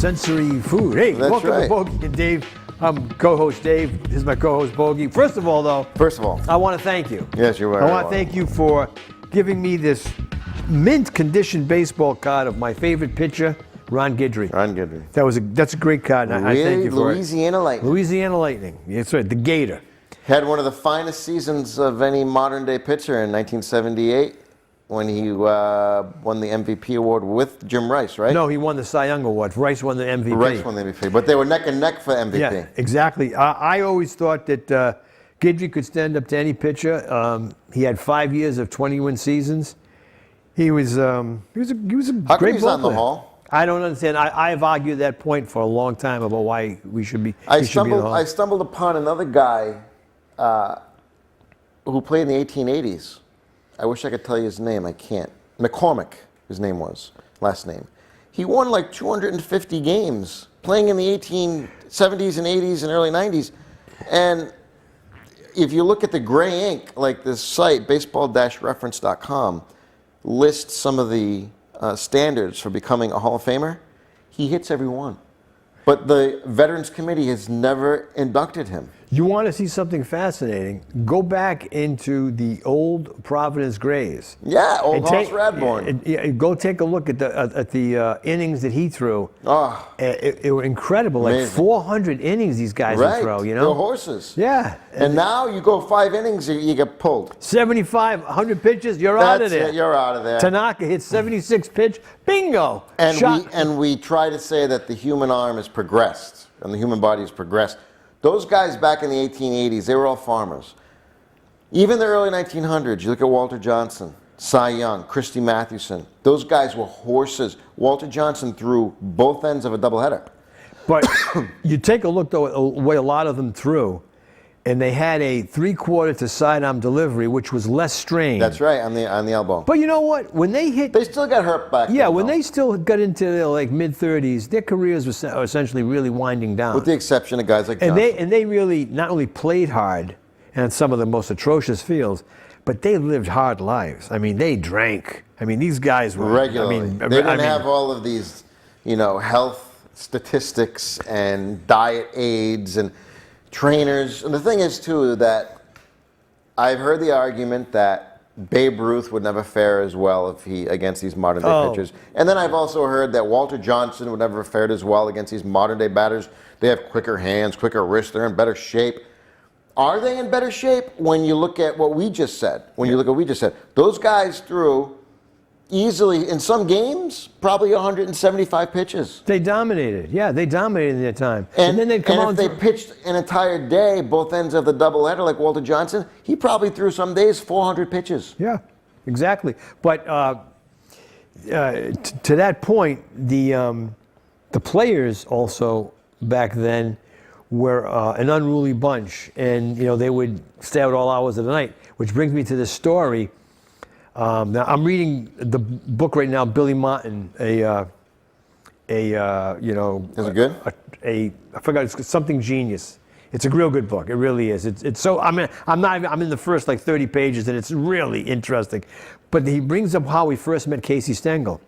sensory food. Hey, That's welcome right. to Bogy and Dave. I'm co-host Dave. This is my co-host Bogy. First of all, I want to thank you. Yes, you're right. I want to thank you for giving me this mint condition baseball card of my favorite pitcher, Ron Guidry. Ron Guidry. That's a great card. And I thank you for Louisiana it. Lightning. Louisiana Lightning. That's right. The Gator. Had one of the finest seasons of any modern day pitcher in 1978 when he won the MVP award with Jim Rice, right? No, he won the Cy Young Award. Rice won the MVP. Rice won the MVP, but they were neck and neck for MVP. Yeah, exactly. I always thought that Guidry could stand up to any pitcher. He had 5 years of 20-win seasons. He was a How come great he's ball not in the player. Hall? I don't understand. I've argued that point for a long time about why we should be. I he should be in the Hall. stumbled upon another guy who played in the 1880s. I wish I could tell you his name. I can't. McCormick, his name was, last name. He won like 250 games playing in the 1870s and 80s and early 90s. And if you look at the gray ink, like this site, baseball-reference.com, lists some of the standards for becoming a Hall of Famer, he hits every one. But the Veterans Committee has never inducted him. You want to see something fascinating? Go back into the old Providence Grays. Yeah, old Hoss Radbourne. Go take a look at the innings that he threw. Oh, It were incredible. Amazing. Like 400 innings these guys would throw, you know? They're horses. Yeah. And now you go 5 innings, you get pulled. 75, 100 pitches, you're out of there. It, you're out of there. Tanaka hits 76 pitch, bingo. And we try to say that the human arm has progressed and the human body has progressed. Those guys back in the 1880s, they were all farmers. Even the early 1900s, you look at Walter Johnson, Cy Young, Christy Mathewson. Those guys were horses. Walter Johnson threw both ends of a doubleheader. But you take a look, though, at the way a lot of them threw, and they had a 3/4 to sidearm delivery, which was less strain. That's right, on the elbow. But you know what? When they hit... They still got hurt back then. Yeah, when they still got into their like mid-30s, their careers were essentially really winding down. With the exception of guys like Johnson. And they really not only played hard and some of the most atrocious fields, but they lived hard lives. I mean, they drank. I mean, these guys were... Regularly. They didn't have all of these, health statistics and diet aids and trainers. And the thing is, too, that I've heard the argument that Babe Ruth would never fare as well against these modern-day pitchers. And then I've also heard that Walter Johnson would never have fared as well against these modern-day batters. They have quicker hands, quicker wrists. They're in better shape. Are they in better shape when you look at what we just said? Those guys threw easily, in some games, probably 175 pitches. They dominated. Yeah, they dominated in their time. And then they'd come out. And if they pitched an entire day, both ends of the doubleheader, like Walter Johnson, he probably threw some days 400 pitches. Yeah, exactly. But to that point, the players also back then were an unruly bunch, and they would stay out all hours of the night. Which brings me to this story. Now I'm reading the book right now, Billy Martin. Is it good? I forgot. It's something genius. It's a real good book. It really is. It's so. I'm in the first like 30 pages, and it's really interesting. But he brings up how he first met Casey Stengel.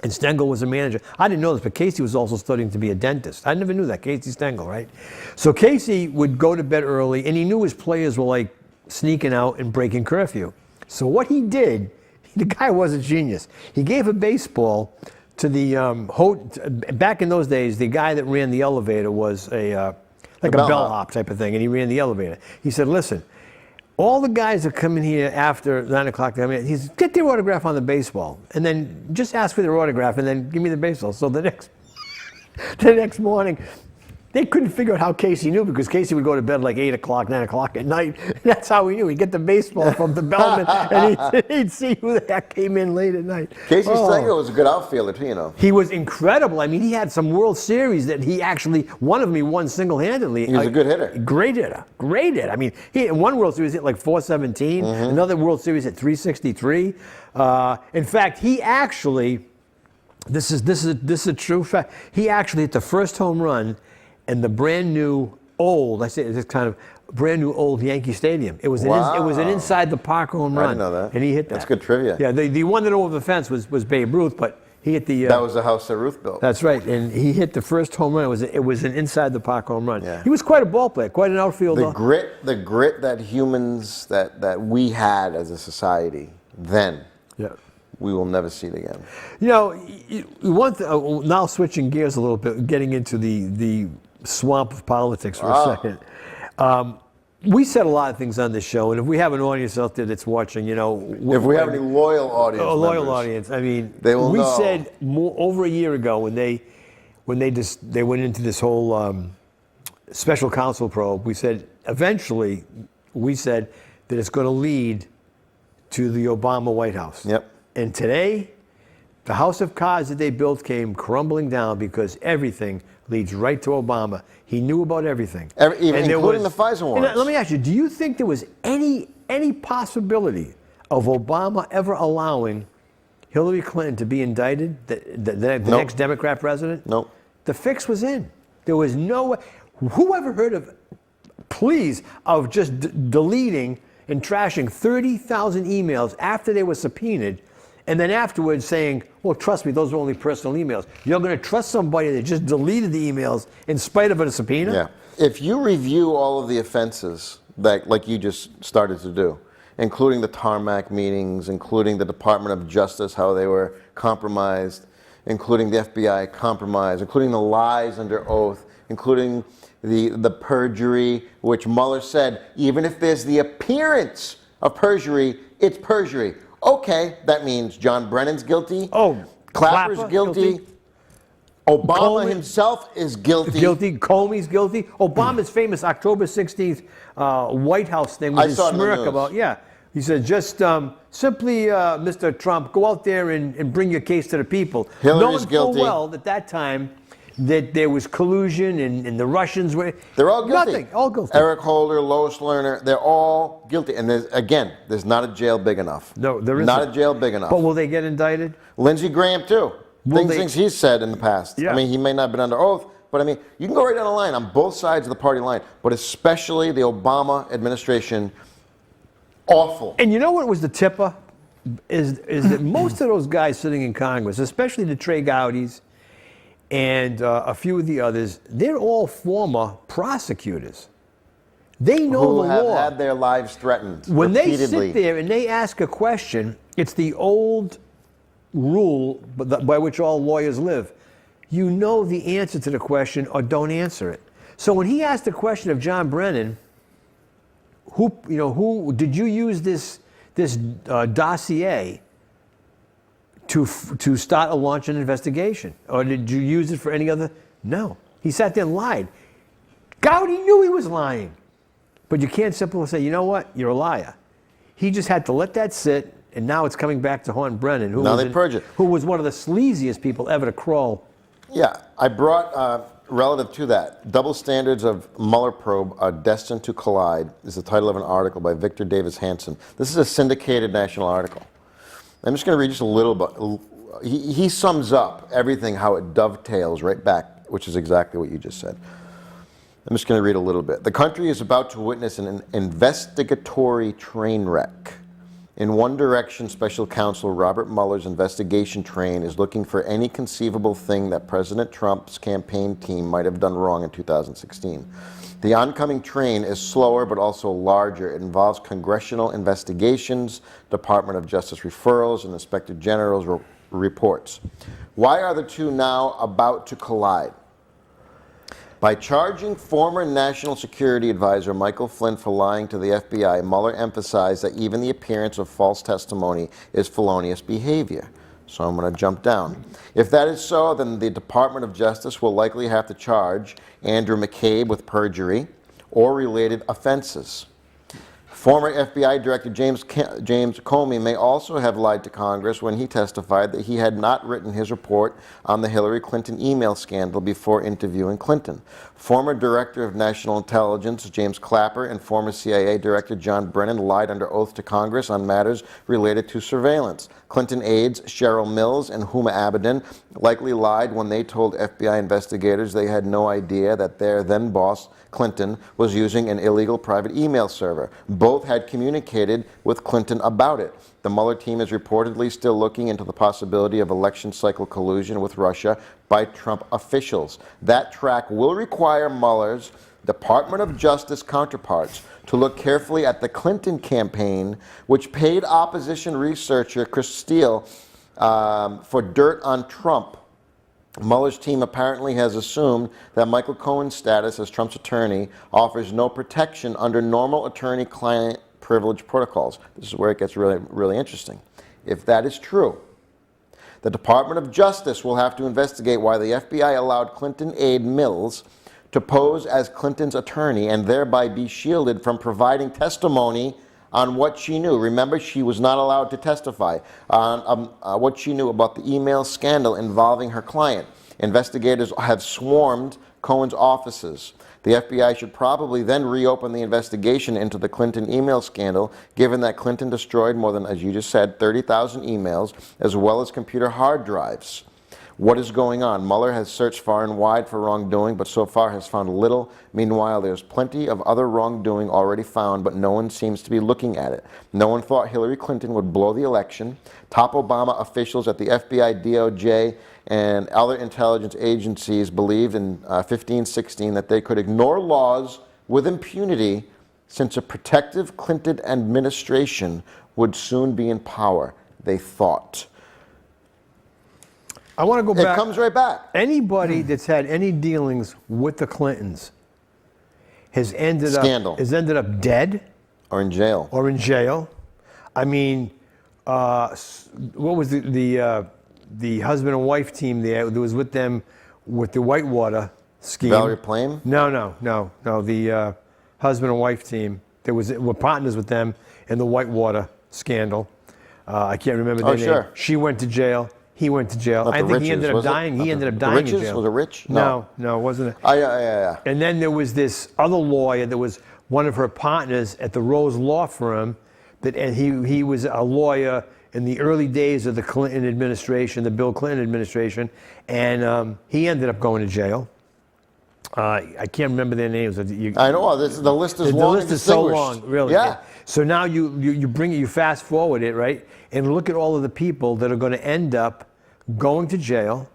And Stengel was a manager. I didn't know this, but Casey was also studying to be a dentist. I never knew that, Casey Stengel, right? So Casey would go to bed early, and he knew his players were like sneaking out and breaking curfew. So what he did, the guy was a genius. He gave a baseball to the back in those days, the guy that ran the elevator was like a bellhop type of thing, and he ran the elevator. He said, listen, all the guys that come in here after 9 o'clock, he's get their autograph on the baseball, and then just ask for their autograph, and then give me the baseball. So the next morning, they couldn't figure out how Casey knew, because Casey would go to bed like 8 o'clock, 9 o'clock at night. That's how he knew. He'd get the baseball from the bellman, and he'd see who the heck came in late at night. Casey Stengel was a good outfielder, too, He was incredible. I mean, he had some World Series that he actually, one of them he won single-handedly. He was a good hitter. Great hitter. I mean, he in one World Series hit like 417. Another World Series hit 363. In fact, he actually, this is a true fact, he actually hit the first home run in the brand new old, I say it's kind of brand new old Yankee Stadium. It was an inside the park home run. I didn't know that. And he hit that. That's good trivia. Yeah, the one that over the fence was Babe Ruth, but He hit the. That was the house that Ruth built. That's right, and he hit the first home run. It was an inside the park home run. Yeah. He was quite a ball player, quite an outfielder. The grit that humans that we had as a society then. Yeah. We will never see it again. You know, now switching gears a little bit, getting into the swamp of politics for a second. We said a lot of things on this show, and if we have an audience out there that's watching, you know, if we have any loyal audience, loyal audience, I mean, they will know. said over a year ago when they went into this whole special counsel probe, we said eventually that it's going to lead to the Obama White House. Yep. And today, the house of cards that they built came crumbling down because everything leads right to Obama. He knew about everything. Including the FISA warrants. Let me ask you, do you think there was any possibility of Obama ever allowing Hillary Clinton to be indicted, the next Democrat president? Nope. The fix was in. There was no way. Who ever heard of just deleting and trashing 30,000 emails after they were subpoenaed, and then afterwards saying, well, trust me, those are only personal emails. You're going to trust somebody that just deleted the emails in spite of a subpoena? Yeah. If you review all of the offenses that, like you just started to do, including the tarmac meetings, including the Department of Justice, how they were compromised, including the FBI compromise, including the lies under oath, including the perjury, which Mueller said, even if there's the appearance of perjury, it's perjury. Okay, that means John Brennan's guilty. Oh, Clapper's guilty. Obama Comey himself is guilty. Comey's guilty. Obama's famous October 16th White House thing with his smirk about, he said, just simply, Mr. Trump, go out there and bring your case to the people. Hillary's guilty. Knowing full well at that time that there was collusion and the Russians were. They're all guilty. Nothing, all guilty. Eric Holder, Lois Lerner, they're all guilty. And there's not a jail big enough. No, there isn't. Not a jail big enough. But will they get indicted? Lindsey Graham, too. Things he's said in the past. Yeah. I mean, he may not have been under oath, but I mean, you can go right down the line on both sides of the party line, but especially the Obama administration, awful. And you know what was the tipper? Is that most of those guys sitting in Congress, especially the Trey Gowdies and a few of the others, they're all former prosecutors. They know the law. Who have had their lives threatened when repeatedly. They sit there and they ask a question, it's the old rule by which all lawyers live. You know the answer to the question or don't answer it. So when he asked the question of John Brennan, who did you use this dossier to start or launch an investigation, or did you use it for any other? No, he sat there and lied. Gowdy knew he was lying, but you can't simply say, you know what, you're a liar. He just had to let that sit, and now it's coming back to haunt Brennan, who was one of the sleaziest people ever to crawl. Yeah, I brought, relative to that, Double Standards of Mueller Probe Are Destined to Collide is the title of an article by Victor Davis Hanson. This is a syndicated national article. I'm just going to read just a little bit. He sums up everything, how it dovetails right back, which is exactly what you just said. I'm just going to read a little bit. The country is about to witness an investigatory train wreck. In one direction, Special Counsel Robert Mueller's investigation train is looking for any conceivable thing that President Trump's campaign team might have done wrong in 2016. The oncoming train is slower but also larger. It involves congressional investigations, Department of Justice referrals, and Inspector General's reports. Why are the two now about to collide? By charging former National Security Advisor Michael Flynn for lying to the FBI, Mueller emphasized that even the appearance of false testimony is felonious behavior. So I'm going to jump down. If that is so, then the Department of Justice will likely have to charge Andrew McCabe with perjury or related offenses. Former FBI Director James Comey may also have lied to Congress when he testified that he had not written his report on the Hillary Clinton email scandal before interviewing Clinton. Former Director of National Intelligence James Clapper and former CIA Director John Brennan lied under oath to Congress on matters related to surveillance. Clinton aides Cheryl Mills and Huma Abedin likely lied when they told FBI investigators they had no idea that their then boss, Clinton, was using an illegal private email server. Both had communicated with Clinton about it. The Mueller team is reportedly still looking into the possibility of election cycle collusion with Russia by Trump officials. That track will require Mueller's Department of Justice counterparts to look carefully at the Clinton campaign, which paid opposition researcher Chris Steele for dirt on Trump. Mueller's team apparently has assumed that Michael Cohen's status as Trump's attorney offers no protection under normal attorney-client privilege protocols. This is where it gets really, really interesting. If that is true, the Department of Justice will have to investigate why the FBI allowed Clinton aide Mills to pose as Clinton's attorney and thereby be shielded from providing testimony on what she knew. Remember, she was not allowed to testify on what she knew about the email scandal involving her client. Investigators have swarmed Cohen's offices. The FBI should probably then reopen the investigation into the Clinton email scandal, given that Clinton destroyed more than, as you just said, 30,000 emails, as well as computer hard drives. What is going on? Mueller has searched far and wide for wrongdoing, but so far has found little. Meanwhile, there's plenty of other wrongdoing already found, but no one seems to be looking at it. No one thought Hillary Clinton would blow the election. Top Obama officials at the FBI, DOJ, and other intelligence agencies believed in 15-16 that they could ignore laws with impunity since a protective Clinton administration would soon be in power, they thought. I want to go back. It comes right back. Anybody that's had any dealings with the Clintons has ended up dead Or in jail. or in jail. I mean, what was the husband and wife team there that was with them with the Whitewater scheme? Valerie Plame? No. The husband and wife team that were partners with them in the Whitewater scandal. I can't remember their name. Sure. She went to jail. He went to jail. Not I the think he Riches, ended up was it? dying. He Not ended the- up the dying in Riches? jail. Was it Rich? No, it wasn't. Yeah. And then there was this other lawyer that was one of her partners at the Rose Law Firm, and he was a lawyer in the early days of the Clinton administration, the Bill Clinton administration, and he ended up going to jail. I can't remember their names. I know. The list is long. The list and is so distinguished. long, really. Yeah. So now you fast forward it, right, and look at all of the people that are going to end up going to jail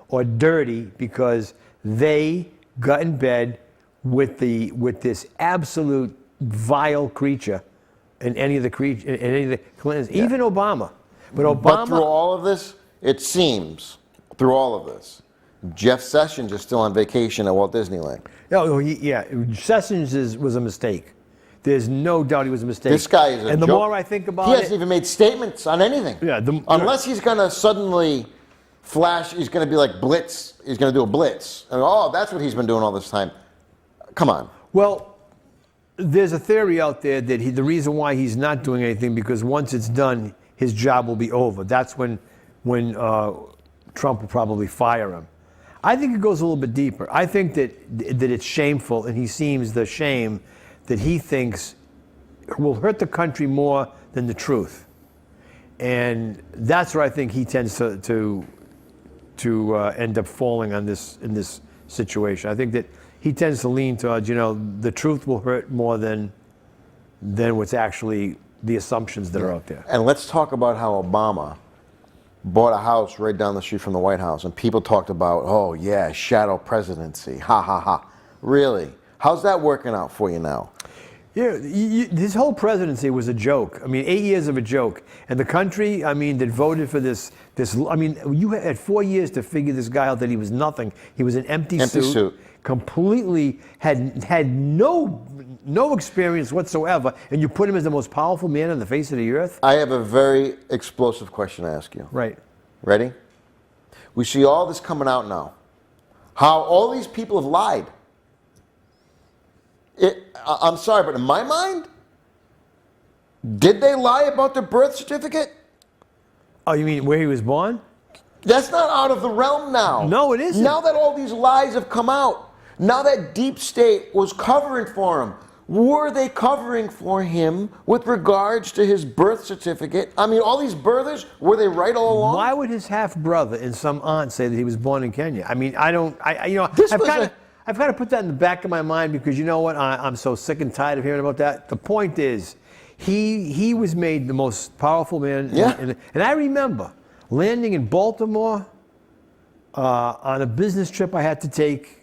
or dirty because they got in bed with this absolute vile creature in any of the Clintons, even Obama. But through all of this, it seems, through all of this, Jeff Sessions is still on vacation at Walt Disneyland. Sessions was a mistake. There's no doubt he was a mistake. This guy is a And the joke. more I think about he it, hasn't even made statements on anything. Yeah, unless he's going to suddenly flash, he's going to be like Blitz. He's going to do a Blitz. And that's what he's been doing all this time. Come on. Well, there's a theory out there that the reason why he's not doing anything because once it's done, his job will be over. That's when Trump will probably fire him. I think it goes a little bit deeper. I think that it's shameful, and he seems the shame that he thinks will hurt the country more than the truth. And that's where I think he tends to end up falling in this situation. I think that he tends to lean towards, the truth will hurt more than what's actually the assumptions that are out there. And let's talk about how Obama bought a house right down the street from the White House, and people talked about, oh yeah, shadow presidency, ha ha ha. Really? How's that working out for you now? Yeah, this whole presidency was a joke. I mean, 8 years of a joke. And the country, that voted for this, you had 4 years to figure this guy out that he was nothing. He was an empty suit. Completely had no experience whatsoever, and you put him as the most powerful man on the face of the earth? I have a very explosive question to ask you. Right. Ready? We see all this coming out now. How all these people have lied. I'm sorry, but in my mind, did they lie about their birth certificate? Oh, you mean where he was born? That's not out of the realm now. No, it isn't. Now that all these lies have come out, now that deep state was covering for him, were they covering for him with regards to his birth certificate? I mean, all these birthers, were they right all along? Why would his half-brother and some aunt say that he was born in Kenya? I mean, I don't, you know, This I've was kind a- of, I've got to put that in the back of my mind because you know what? I'm so sick and tired of hearing about that. The point is, he was made the most powerful man. Yeah. And I remember landing in Baltimore on a business trip I had to take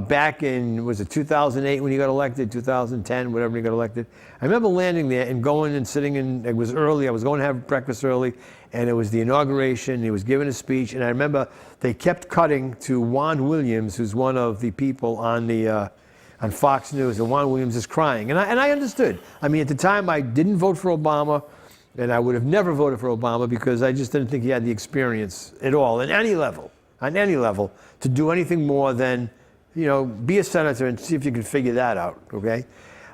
back in, was it 2008 when he got elected, 2010, whatever he got elected. I remember landing there and going and sitting in, it was early, I was going to have breakfast early, and it was the inauguration, he was giving a speech, and I remember they kept cutting to Juan Williams, who's one of the people on the on Fox News, and Juan Williams is crying. And I understood. I mean, at the time, I didn't vote for Obama, and I would have never voted for Obama because I just didn't think he had the experience at all, on any level, to do anything more than, you know, be a senator and see if you can figure that out, okay?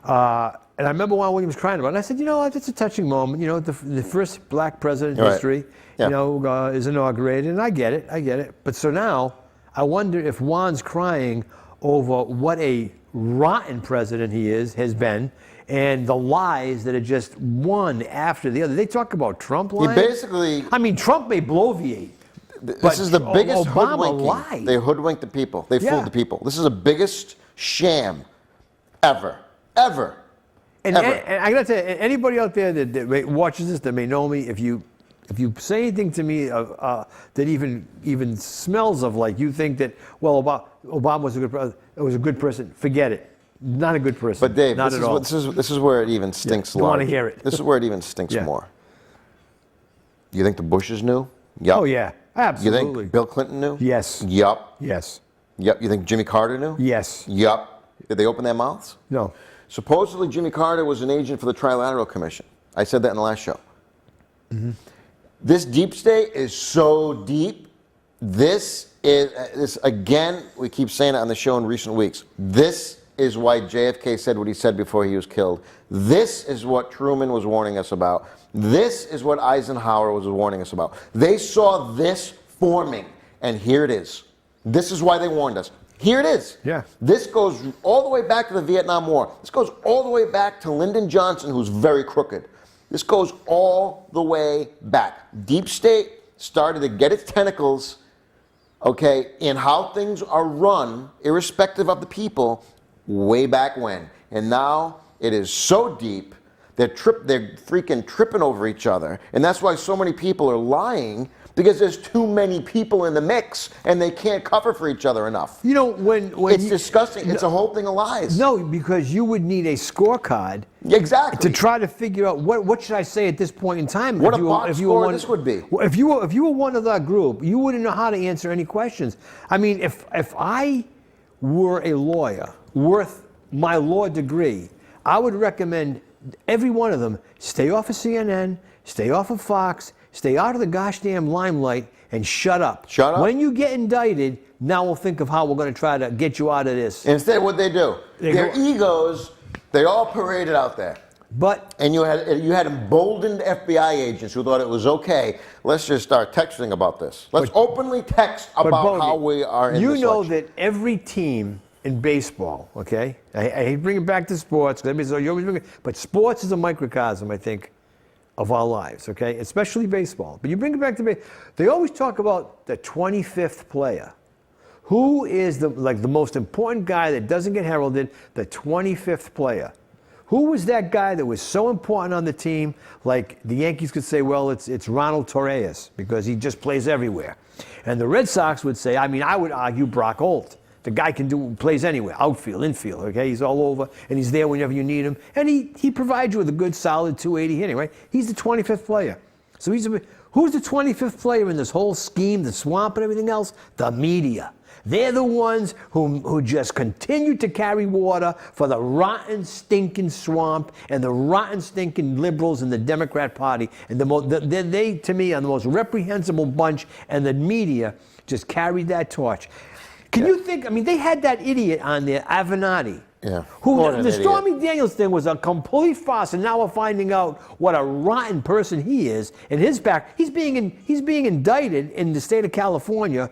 And I remember Juan Williams crying about it. And I said, you know, it's a touching moment. You know, the first black president in history, Yeah. you know, is inaugurated. And I get it. But so now, I wonder if Juan's crying over what a rotten president he has been, and the lies that are just one after the other. They talk about Trump lying. He basically... I mean, Trump may bloviate. This is the biggest Obama hoodwinking. lied. They hoodwinked the people. They Yeah. fooled the people. This is the biggest sham ever. And I gotta tell you, anybody out there that watches this that may know me, if you say anything to me that even smells of like you think that, well, Obama was a good person, forget it. Not a good person. But Dave, not at all. this is where it even stinks. Don't want to hear it. This is where it even stinks Yeah. more. You think the Bushes knew? Yup. Oh yeah, You absolutely. think Bill Clinton knew? Yes. Yup. Yes. Yup. You think Jimmy Carter knew? Yes. Yup. Did they open their mouths? No. Supposedly Jimmy Carter was an agent for the Trilateral Commission. I said that in the last show. Mm-hmm. This deep state is so deep. This again, we keep saying it on the show in recent weeks. This is why JFK said what he said before he was killed. This is what Truman was warning us about. This is what Eisenhower was warning us about. They saw this forming, and here it is. This is why they warned us. Here it is. Yeah. This goes all the way back to the Vietnam War. This goes all the way back to Lyndon Johnson, who's very crooked. This goes all the way back. Deep state started to get its tentacles, okay, in how things are run, irrespective of the people, way back when. And now it is so deep, they're freaking tripping over each other. And that's why so many people are lying, because there's too many people in the mix and they can't cover for each other enough. You know, when It's disgusting. It's a whole thing of lies. No, because you would need a scorecard Exactly. to try to figure out what should I say at this point in time. What if a you were- box if you were score one- this would be. If you were one of that group, you wouldn't know how to answer any questions. I mean, if I were a lawyer worth my law degree, I would recommend every one of them stay off of CNN, stay off of Fox, stay out of the gosh damn limelight, and shut up. Shut up. When you get indicted, now we'll think of how we're going to try to get you out of this. Instead, what they do, They their go- egos, they all paraded out there. But And you had emboldened FBI agents who thought it was okay. Let's just start texting about this. Let's openly text about Bogy, how we are in you this know election. that every team in baseball, okay? I hate bringing it back to sports, 'cause everybody says, "Oh, you always bring it," but sports is a microcosm, I think, of our lives, okay? Especially baseball. But you bring it back to baseball. They always talk about the 25th player. Who is the most important guy that doesn't get heralded? The 25th player. Who was that guy that was so important on the team? Like the Yankees could say, well, it's Ronald Torreyes because he just plays everywhere. And the Red Sox would say, I mean, I would argue Brock Holt. The guy plays anywhere, outfield, infield, okay? He's all over, and he's there whenever you need him. And he provides you with a good, solid 280 hitting, right? He's the 25th player. So who's the 25th player in this whole scheme, the swamp and everything else? The media. They're the ones who just continue to carry water for the rotten, stinking swamp and the rotten, stinking liberals in the Democrat Party. And they, to me, are the most reprehensible bunch, and the media just carried that torch. Can you think, I mean, they had that idiot on there, Avenatti, Yeah. Who What an the idiot. Stormy Daniels thing was a complete farce, and now we're finding out what a rotten person he is. And his back, he's being indicted in the state of California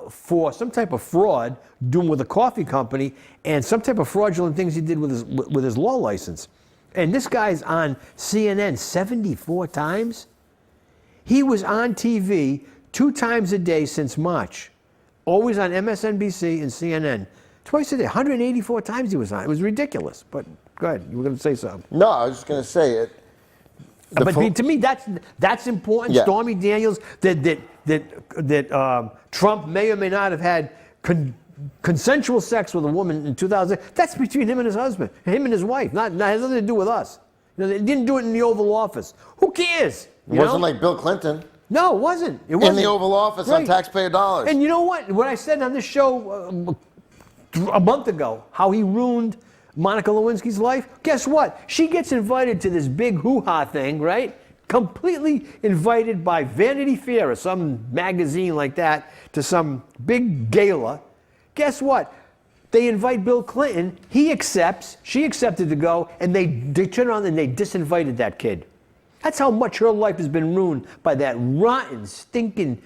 for some type of fraud doing with a coffee company and some type of fraudulent things he did with his law license. And this guy's on CNN 74 times. He was on TV 2 times a day since March, always on MSNBC and CNN. Twice a day, 184 times he was on. It was ridiculous. But go ahead, you were going to say something. No, I was just going to say it. But to me, that's important. Yeah. Stormy Daniels, that Trump may or may not have had consensual sex with a woman in 2000. That's between him and his husband, him and his wife. Not has nothing to do with us. They didn't do it in the Oval Office. Who cares? It wasn't like Bill Clinton. No, it wasn't. It In wasn't. the Oval Office on taxpayer dollars. And you know what? What I said on this show a month ago, how he ruined Monica Lewinsky's life. Guess what? She gets invited to this big hoo-ha thing, right? Completely invited by Vanity Fair or some magazine like that to some big gala. Guess what? They invite Bill Clinton. He accepts. She accepted to go, and they turn around and they disinvited that kid. That's how much her life has been ruined by that rotten, stinking.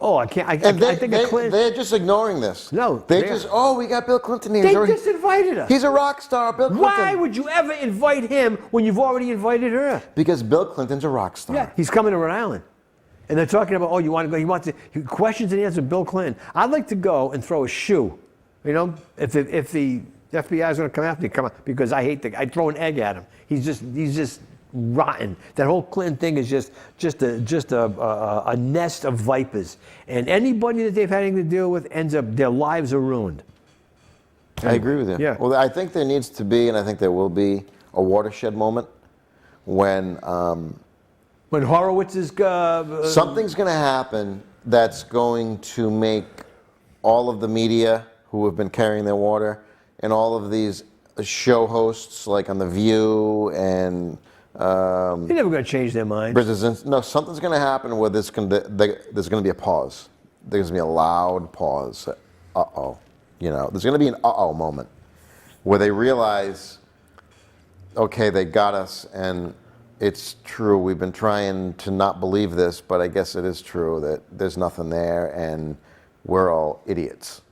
Oh, I can't. I think Clinton. They're just ignoring this. No, they just. Oh, we got Bill Clinton here. They disinvited her. He's a rock star, Bill Clinton. Why would you ever invite him when you've already invited her? Because Bill Clinton's a rock star. Yeah, he's coming to Rhode Island. And they're talking about, oh, you want to go? He wants to, questions and answers with Bill Clinton. I'd like to go and throw a shoe. You know, if the FBI is going to come after me, come on, because I'd throw an egg at him. He's just rotten. That whole Clinton thing is just a nest of vipers. And anybody that they've had anything to deal with ends up, their lives are ruined. I agree with you. Yeah. Well, I think there needs to be, and I think there will be, a watershed moment when Horowitz is something's going to happen that's going to make all of the media who have been carrying their water and all of these show hosts like on The View and they're never going to change their mind. no, something's going to happen where there's going to be a pause. There's going to be a loud pause. Uh-oh. You know, there's going to be an uh-oh moment where they realize, okay, they got us, and it's true. We've been trying to not believe this, but I guess it is true that there's nothing there, and we're all idiots.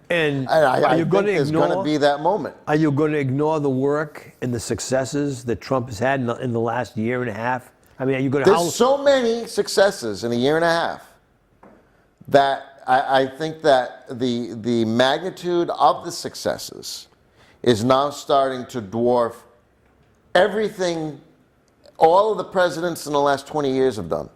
And I are you going to there's ignore? going to be that moment. Are you going to ignore the work and the successes that Trump has had in the last year and a half? I mean, are you going to? There's so many successes in a year and a half that I think that the magnitude of the successes is now starting to dwarf everything all of the presidents in the last 20 years have done.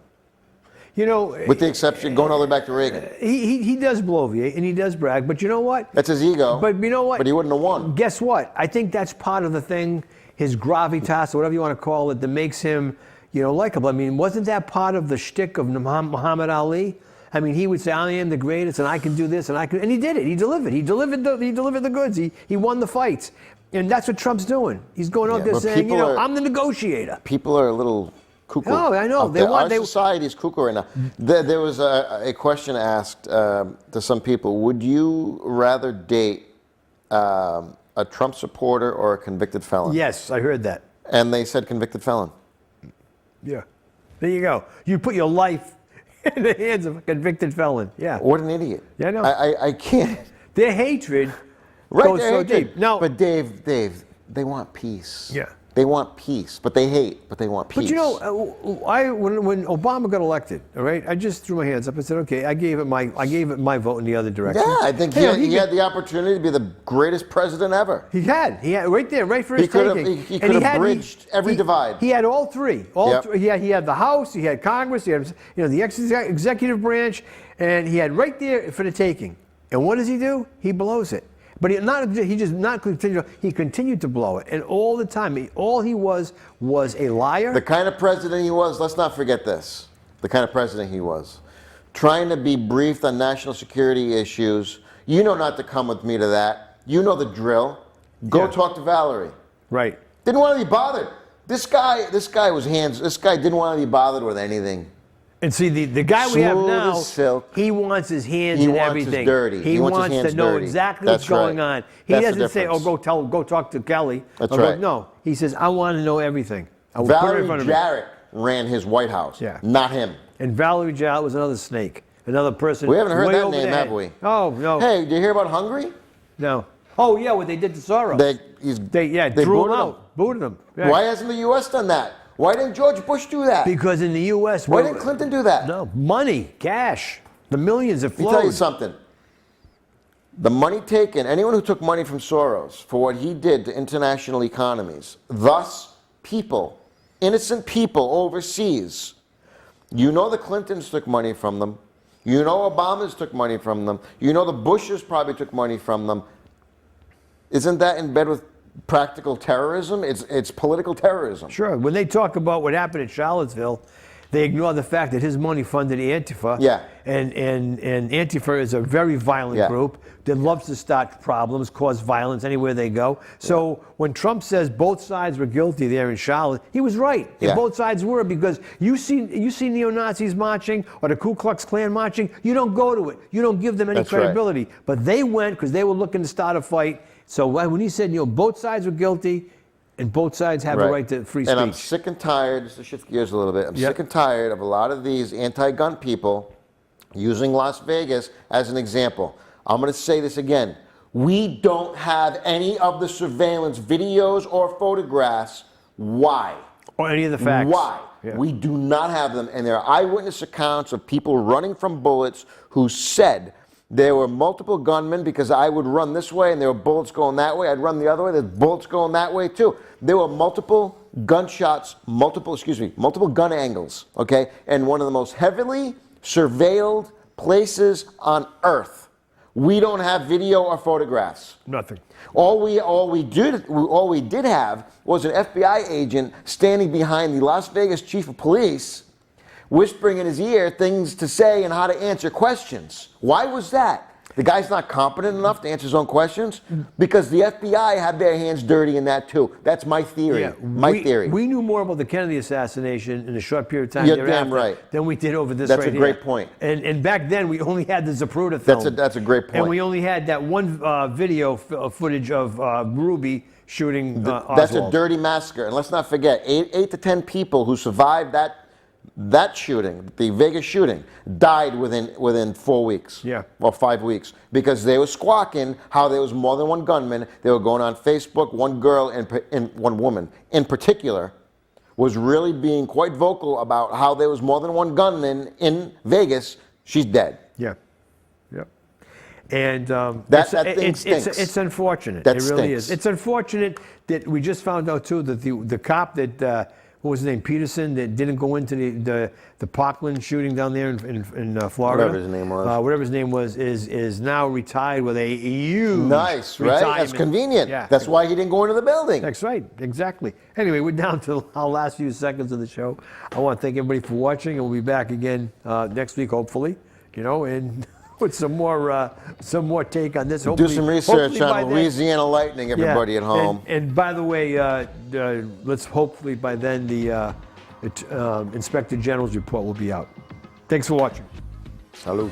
You know, with the exception, going all the way back to Reagan. He does bloviate and he does brag, but you know what? That's his ego. But you know what? But he wouldn't have won. Guess what? I think that's part of the thing, his gravitas, or whatever you want to call it, that makes him, likable. I mean, wasn't that part of the shtick of Muhammad Ali? I mean, he would say, "I am the greatest, and I can do this, and I can," and he did it. He delivered. He delivered the goods. He won the fights, and that's what Trump's doing. He's going out there saying, "I'm the negotiator." People are a little cuckoo. Oh, I know. Our society is cuckoo right now. There was a question asked to some people: would you rather date a Trump supporter or a convicted felon? Yes, I heard that. And they said convicted felon. Yeah. There you go. You put your life in the hands of a convicted felon. Yeah. What an idiot. Yeah, I know. I can't. Their hatred goes so deep. No. But Dave, they want peace. Yeah. They want peace, but they hate, but they want peace. But when Obama got elected, all right, I just threw my hands up and said, okay, I gave it my vote in the other direction. Yeah, I think he had the opportunity to be the greatest president ever. He had right there, right for his taking. He could have bridged every divide. He had all three. He had the House, he had Congress, he had the executive branch, and he had right there for the taking. And what does he do? He blows it. But he continued to blow it, and all the time, all he was a liar. The kind of president he was, let's not forget this, the kind of president he was. Trying to be briefed on national security issues, not to come with me to that. You know the drill. Go talk to Valerie. Right. Didn't want to be bothered. This guy didn't want to be bothered with anything. And see, the guy we have Smooth now, as silk. he wants his hands He in wants everything. his dirty. He He wants wants his to hands know dirty. exactly That's what's going right. on. He That's the doesn't say, "Oh, difference. go talk to Kelly." That's Or go- right. No, he says, "I want to know everything." I will put it in Valerie front of me. Jarrett ran his White House, Yeah. not him. And Valerie Jarrett was another snake, another person. We haven't heard way that over name, their have head. we? Oh no. Hey, did you hear about Hungary? No. Oh yeah, what they did to Soros. They drew him booted out, booted him. Yeah. Why hasn't the U.S. done that? Why didn't George Bush do that? Because in the U.S., Why didn't Clinton do that? No, money, cash, the millions that Let me tell you flowed. something. The money taken, anyone who took money from Soros for what he did to international economies, thus people, innocent people overseas, you know the Clintons took money from them. You know Obamas took money from them. You know the Bushes probably took money from them. Isn't that in bed with practical terrorism? It's political terrorism. Sure. When they talk about what happened in Charlottesville, they ignore the fact that his money funded Antifa. Yeah. And Antifa is a very violent group that loves to start problems, cause violence anywhere they go. So when Trump says both sides were guilty there in Charlotte, he was right. Yeah. Both sides were, because you see neo-Nazis marching or the Ku Klux Klan marching, you don't go to it. You don't give them any That's right. credibility. But they went because they were looking to start a fight. So when he said, both sides were guilty, and both sides have a right to free speech. And I'm sick and tired, just to shift gears a little bit, I'm Yep. sick and tired of a lot of these anti-gun people using Las Vegas as an example. I'm going to say this again. We don't have any of the surveillance videos or photographs. Why? Or any of the facts. Why? Yeah. We do not have them. And there are eyewitness accounts of people running from bullets who said there were multiple gunmen, because I would run this way and there were bullets going that way. I'd run the other way. There's bullets going that way too. There were multiple gunshots, multiple gun angles, okay? And one of the most heavily surveilled places on earth. We don't have video or photographs. Nothing. All we did have was an FBI agent standing behind the Las Vegas chief of police, whispering in his ear things to say and how to answer questions. Why was that? The guy's not competent enough to answer his own questions? Because the FBI had their hands dirty in that too. That's my theory. Yeah, my theory. We knew more about the Kennedy assassination in a short period of time You're thereafter damn right. than we did over this That's right a great here. point. And back then, we only had the Zapruder film. That's a great point. And we only had that one video footage of Ruby shooting Oswald. That's a dirty massacre. And let's not forget, 8 to 10 people who survived that shooting, the Vegas shooting, died within 4 weeks. Yeah. Or 5 weeks, because they were squawking how there was more than one gunman. They were going on Facebook. One girl and one woman in particular was really being quite vocal about how there was more than one gunman in Vegas. She's dead. Yeah. Yep. And That thing stinks. it's unfortunate. That It really stinks. is. It's unfortunate that we just found out too that the cop that what was his name, Peterson, that didn't go into the Parkland shooting down there in Florida. Whatever his name was. Whatever his name was, is now retired with a huge Nice, right? That's retirement. convenient. Yeah. That's why he didn't go into the building. That's right, exactly. Anyway, we're down to our last few seconds of the show. I want to thank everybody for watching, and we'll be back again next week, hopefully. And with some more take on this. Do some research hopefully by on then- Louisiana lightning, everybody at home. And by the way, let's hopefully by then the Inspector General's report will be out. Thanks for watching. Salud.